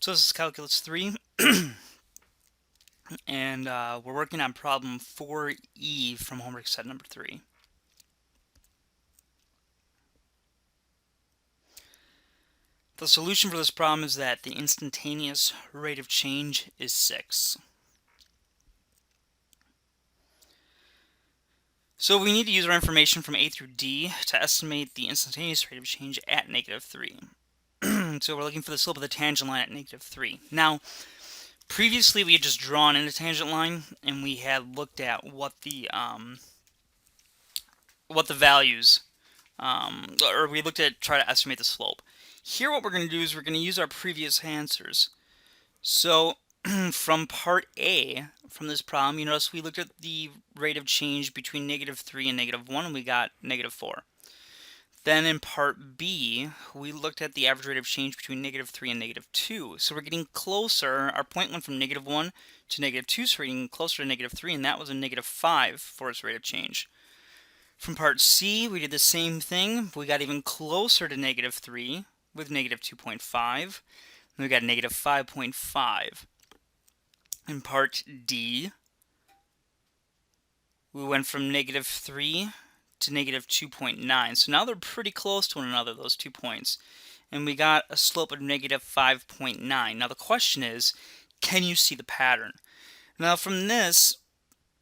So this is Calculus 3, and we're working on problem 4E from homework set number 3. The solution for this problem is that the instantaneous rate of change is 6. So we need to use our information from A through D to estimate the instantaneous rate of change at -3. So we're looking for the slope of the tangent line at -3. Now, previously we had just drawn in a tangent line, and we had looked at what the values, or we looked at try to estimate the slope. Here what we're going to do is we're going to use our previous answers. So from part A, from this problem, you notice we looked at the rate of change between -3 and -1, and we got -4. Then in part B, we looked at the average rate of change between -3 and -2. So we're getting closer. Our point went from -1 to -2, so we're getting closer to -3, and that was a -5 for its rate of change. From part C, we did the same thing. We got even closer to -3 with -2.5. Then we got -5.5. In part D, we went from -3 to -2.9. So now they're pretty close to one another, those 2 points. And we got a slope of -5.9. Now the question is, can you see the pattern? Now from this,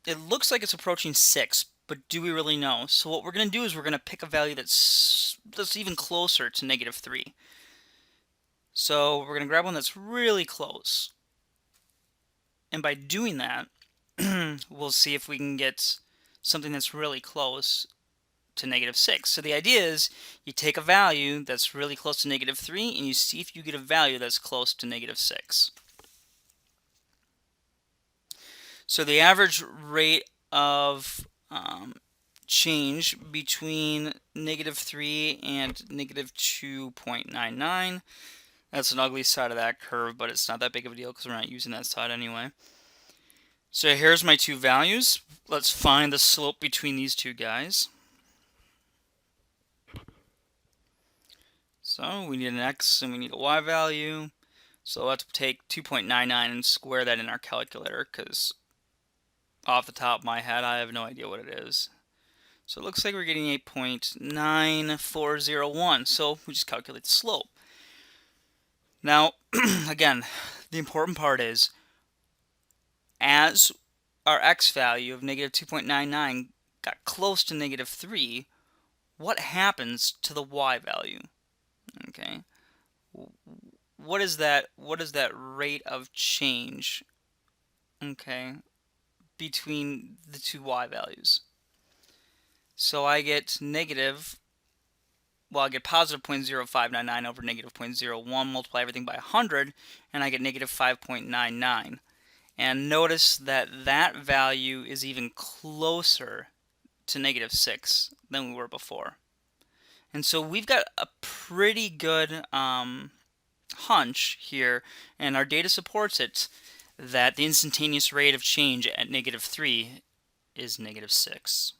it looks like it's approaching 6, but do we really know? So what we're going to do is we're going to pick a value that's even closer to -3. So we're going to grab one that's really close. And by doing that, we'll see if we can get something that's really close to -6. So the idea is you take a value that's really close to -3 and you see if you get a value that's close to -6. So the average rate of change between -3 and -2.99. That's an ugly side of that curve, but it's not that big of a deal because we're not using that side anyway. So here's my two values. Let's find the slope between these two guys. So we need an x and we need a y value. So let's take 2.99 and square that in our calculator, because off the top of my head I have no idea what it is. So it looks like we're getting 8.9401. So we just calculate the slope. Now, again, the important part is, as our x value of -2.99 got close to -3, what happens to the y value? Okay, what is that rate of change, okay, between the two y values? So I get I get positive 0.0599 over negative 0.01, multiply everything by 100, and I get -5.99. And notice that that value is even closer to -6 than we were before. And so we've got a pretty good hunch here, and our data supports it, that the instantaneous rate of change at -3 is -6.